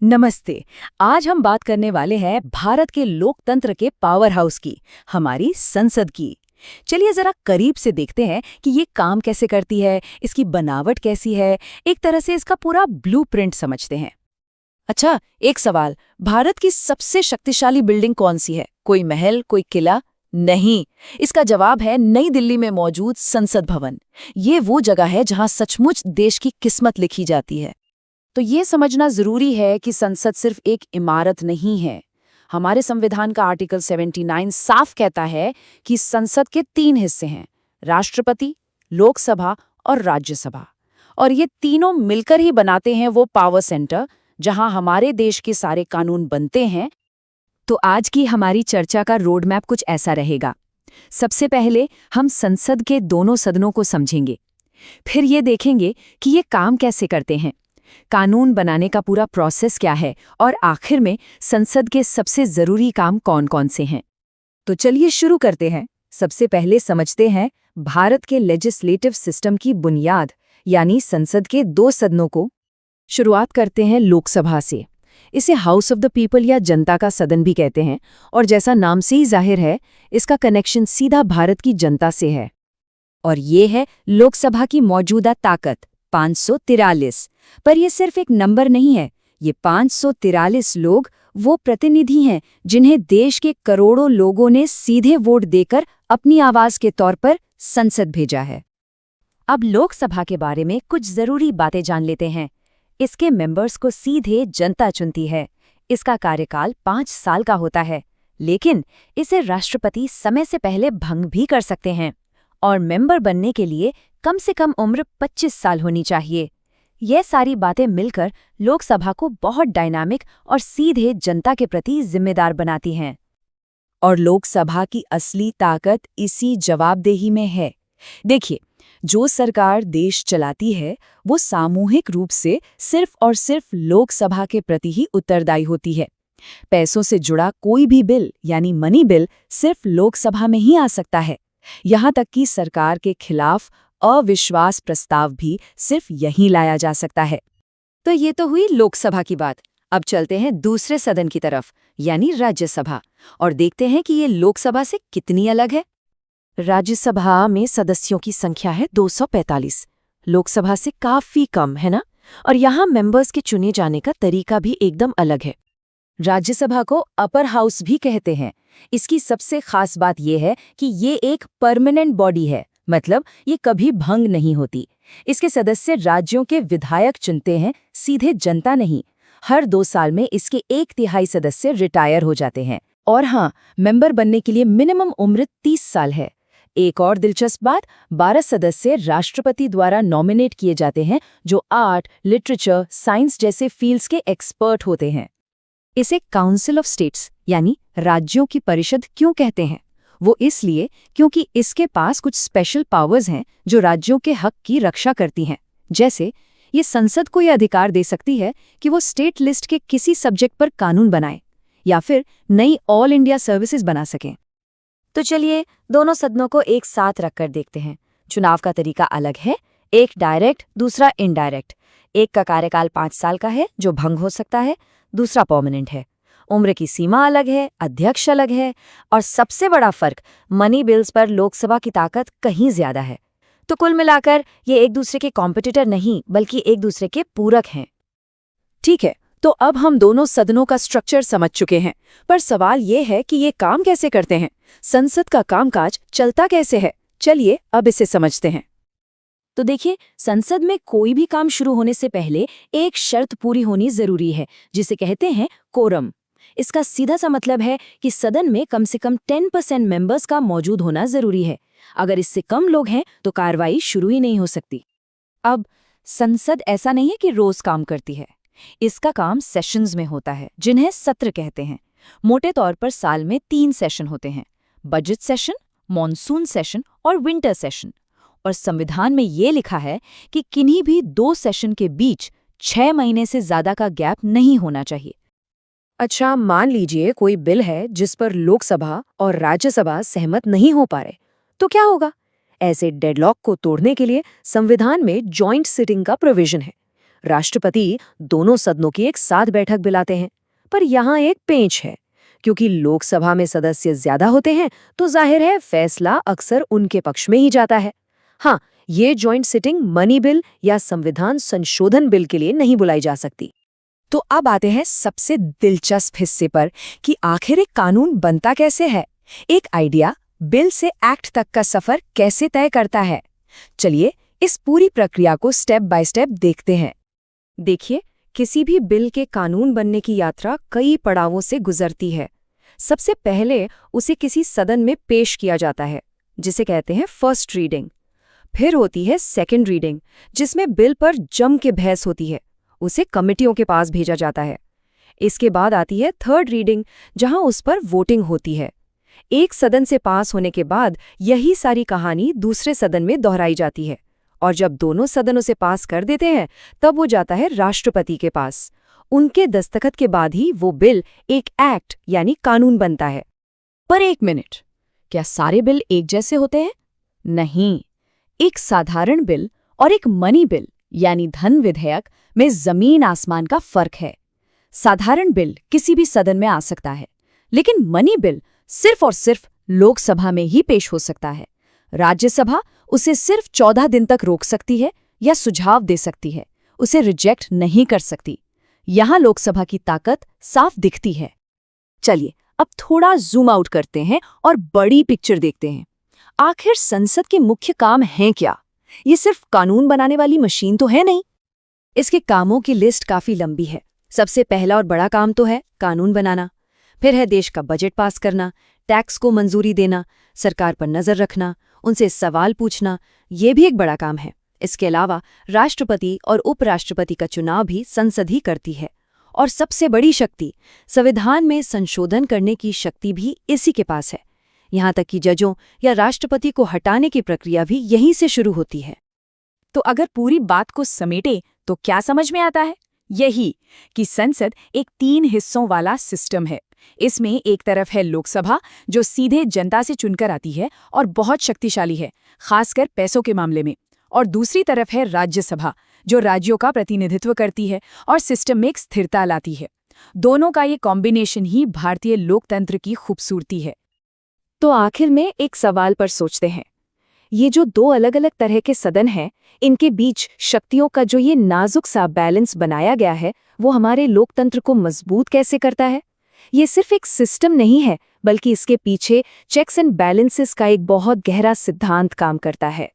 नमस्ते। आज हम बात करने वाले हैं भारत के लोकतंत्र के पावर हाउस की, हमारी संसद की। चलिए जरा करीब से देखते हैं कि ये काम कैसे करती है, इसकी बनावट कैसी है, एक तरह से इसका पूरा ब्लूप्रिंट समझते हैं। अच्छा, एक सवाल। भारत की सबसे शक्तिशाली बिल्डिंग कौन सी है? कोई महल, कोई किला? नहीं। इसका जवाब है नई दिल्ली में मौजूद संसद भवन। ये वो जगह है जहां सचमुच देश की किस्मत लिखी जाती है। तो ये समझना जरूरी है कि संसद सिर्फ एक इमारत नहीं है। हमारे संविधान का आर्टिकल 79 साफ कहता है कि संसद के 3 हिस्से हैं: राष्ट्रपति, लोकसभा और राज्यसभा। और ये तीनों मिलकर ही बनाते हैं वो पावर सेंटर जहां हमारे देश के सारे कानून बनते हैं। तो आज की हमारी चर्चा का रोड मैप कुछ ऐसा रहेगा। सबसे पहले हम संसद के दोनों सदनों को समझेंगे। फिर ये देखेंगे कि ये काम कैसे करते हैं, कानून बनाने का पूरा प्रोसेस क्या है, और आखिर में संसद के सबसे जरूरी काम कौन-कौन से हैं। तो चलिए शुरू करते हैं। सबसे पहले समझते हैं भारत के लेजिस्लेटिव सिस्टम की बुनियाद, यानी संसद के 2 सदनों को। शुरुआत करते हैं लोकसभा से। इसे हाउस ऑफ द पीपल या जनता का सदन भी कहते हैं, और जैसा नाम से ही जाहिर है, इसका कनेक्शन सीधा भारत की जनता से है। और ये है लोकसभा की मौजूदा ताकत, 543। पर ये सिर्फ एक नंबर नहीं है, ये 543 लोग वो प्रतिनिधि हैं जिन्हें देश के करोड़ों लोगों ने सीधे वोट देकर अपनी आवाज के तौर पर संसद भेजा है। अब लोकसभा के बारे में कुछ जरूरी बातें जान लेते हैं। इसके मेंबर्स को सीधे जनता चुनती है। इसका कार्यकाल 5 साल का होता है, लेकिन इसे राष्ट्रपति समय से पहले भंग भी कर सकते हैं। और मेंबर बनने के लिए कम से कम उम्र 25 साल होनी चाहिए। ये सारी बातें मिलकर लोकसभा को बहुत डायनामिक और सीधे जनता के प्रति जिम्मेदार बनाती हैं। और लोकसभा की असली ताकत इसी जवाबदेही में है। देखिए, जो सरकार देश चलाती है वो सामूहिक रूप से सिर्फ और सिर्फ लोकसभा के प्रति ही उत्तरदायी होती है। पैसों से जुड़ा कोई भी बिल यानी मनी बिल सिर्फ लोकसभा में ही आ सकता है। यहाँ तक कि सरकार के खिलाफ अविश्वास प्रस्ताव भी सिर्फ यहीं लाया जा सकता है। तो ये तो हुई लोकसभा की बात। अब चलते हैं दूसरे सदन की तरफ, यानी राज्यसभा, और देखते हैं कि ये लोकसभा से कितनी अलग है। राज्यसभा में सदस्यों की संख्या है 245, लोकसभा से काफी कम, है ना? और यहाँ मेंबर्स के चुने जाने का तरीका भी एकदम अलग है। राज्यसभा को अपर हाउस भी कहते हैं। इसकी सबसे खास बात यह है कि ये एक परमानेंट बॉडी है, मतलब ये कभी भंग नहीं होती। इसके सदस्य राज्यों के विधायक चुनते हैं, सीधे जनता नहीं। हर 2 साल में इसके 1/3 सदस्य रिटायर हो जाते हैं। और हाँ, मेंबर बनने के लिए मिनिमम उम्र 30 साल है। एक और दिलचस्प बात, 12 सदस्य राष्ट्रपति द्वारा नॉमिनेट किए जाते हैं, जो आर्ट, लिटरेचर, साइंस जैसे फील्ड्स के एक्सपर्ट होते हैं। इसे काउंसिल ऑफ स्टेट्स यानी राज्यों की परिषद क्यों कहते हैं? वो इसलिए क्योंकि इसके पास कुछ स्पेशल पावर्स हैं जो राज्यों के हक की रक्षा करती हैं। जैसे ये संसद को यह अधिकार दे सकती है कि वो स्टेट लिस्ट के किसी सब्जेक्ट पर कानून बनाए या फिर नई ऑल इंडिया सर्विसेज बना सकें। तो चलिए दोनों सदनों को एक साथ रखकर देखते हैं। चुनाव का तरीका अलग है, एक डायरेक्ट, दूसरा इनडायरेक्ट। एक का कार्यकाल 5 साल का है जो भंग हो सकता है, दूसरा परमानेंट है। उम्र की सीमा अलग है, अध्यक्ष अलग है, और सबसे बड़ा फर्क, मनी बिल्स पर लोकसभा की ताकत कहीं ज्यादा है। तो कुल मिलाकर ये एक दूसरे के कॉम्पिटिटर नहीं बल्कि एक दूसरे के पूरक हैं। ठीक है, तो अब हम दोनों सदनों का स्ट्रक्चर समझ चुके हैं, पर सवाल ये है कि ये काम कैसे करते हैं, संसद का कामकाज चलता कैसे है। चलिए अब इसे समझते हैं। तो देखिए, संसद में कोई भी काम शुरू होने से पहले एक शर्त पूरी होनी जरूरी है, जिसे कहते हैं कोरम। इसका सीधा सा मतलब है कि सदन में कम से कम 10% मेंबर्स का मौजूद होना जरूरी है। अगर इससे कम लोग हैं तो कार्रवाई शुरू ही नहीं हो सकती। अब संसद ऐसा नहीं है कि रोज काम करती है। इसका काम सेशंस में होता है, जिन्हें सत्र कहते हैं। मोटे तौर पर साल में 3 सेशन होते हैं: बजट सेशन, मॉनसून सेशन और विंटर सेशन। और संविधान में ये लिखा है कि किन्हीं भी 2 सेशन के बीच 6 महीने से ज्यादा का गैप नहीं होना चाहिए। अच्छा, मान लीजिए कोई बिल है जिस पर लोकसभा और राज्यसभा सहमत नहीं हो पा रहे, तो क्या होगा? ऐसे डेडलॉक को तोड़ने के लिए संविधान में जॉइंट सिटिंग का प्रोविजन है। राष्ट्रपति दोनों सदनों की एक साथ बैठक बुलाते हैं। पर यहाँ एक पेंच है, क्योंकि लोकसभा में सदस्य ज्यादा होते हैं तो जाहिर है फैसला अक्सर उनके पक्ष में ही जाता है। हाँ, ये जॉइंट सिटिंग मनी बिल या संविधान संशोधन बिल के लिए नहीं बुलाई जा सकती। तो अब आते हैं सबसे दिलचस्प हिस्से पर कि आखिर एक कानून बनता कैसे है। एक आइडिया बिल से एक्ट तक का सफर कैसे तय करता है। चलिए इस पूरी प्रक्रिया को स्टेप बाय स्टेप देखते हैं। देखिए, किसी भी बिल के कानून बनने की यात्रा कई पड़ावों से गुजरती है। सबसे पहले उसे किसी सदन में पेश किया जाता है, जिसे कहते हैं फर्स्ट रीडिंग। फिर होती है सेकंड रीडिंग, जिसमें बिल पर जम के बहस होती है। उसे कमिटियों के पास भेजा जाता है। इसके बाद आती है थर्ड रीडिंग, जहां उस पर वोटिंग होती है। एक सदन से पास होने के बाद यही सारी कहानी दूसरे सदन में दोहराई जाती है, और जब दोनों सदनों से पास कर देते हैं तब वो जाता है राष्ट्रपति के पास। उनके दस्तखत के बाद ही वो बिल एक एक्ट यानी कानून बनता है। पर एक मिनट, क्या सारे बिल एक जैसे होते हैं? नहीं। एक साधारण बिल और एक मनी बिल यानी धन विधेयक में जमीन आसमान का फर्क है। साधारण बिल किसी भी सदन में आ सकता है, लेकिन मनी बिल सिर्फ और सिर्फ लोकसभा में ही पेश हो सकता है। राज्यसभा उसे सिर्फ 14 दिन तक रोक सकती है या सुझाव दे सकती है, उसे रिजेक्ट नहीं कर सकती। यहां लोकसभा की ताकत साफ दिखती है। चलिए अब थोड़ा जूम आउट करते हैं और बड़ी पिक्चर देखते हैं। आखिर संसद के मुख्य काम हैं क्या? ये सिर्फ कानून बनाने वाली मशीन तो है नहीं। इसके कामों की लिस्ट काफी लंबी है। सबसे पहला और बड़ा काम तो है कानून बनाना, फिर है देश का बजट पास करना, टैक्स को मंजूरी देना, सरकार पर नजर रखना, उनसे सवाल पूछना, ये भी एक बड़ा काम है। इसके अलावा राष्ट्रपति और उपराष्ट्रपति का चुनाव भी संसद ही करती है। और सबसे बड़ी शक्ति, संविधान में संशोधन करने की शक्ति भी इसी के पास है। यहाँ तक कि जजों या राष्ट्रपति को हटाने की प्रक्रिया भी यहीं से शुरू होती है। तो अगर पूरी बात को समेटे तो क्या समझ में आता है? यही कि संसद एक 3 हिस्सों वाला सिस्टम है। इसमें एक तरफ है लोकसभा, जो सीधे जनता से चुनकर आती है और बहुत शक्तिशाली है, खासकर पैसों के मामले में। और दूसरी तरफ है राज्यसभा, जो राज्यों का प्रतिनिधित्व करती है और सिस्टम में एक स्थिरता लाती है। दोनों का ये कॉम्बिनेशन ही भारतीय लोकतंत्र की खूबसूरती है। तो आखिर में एक सवाल पर सोचते हैं, ये जो 2 अलग अलग तरह के सदन हैं, इनके बीच शक्तियों का जो ये नाजुक सा बैलेंस बनाया गया है, वो हमारे लोकतंत्र को मजबूत कैसे करता है? ये सिर्फ एक सिस्टम नहीं है, बल्कि इसके पीछे चेक्स एंड बैलेंसेस का एक बहुत गहरा सिद्धांत काम करता है।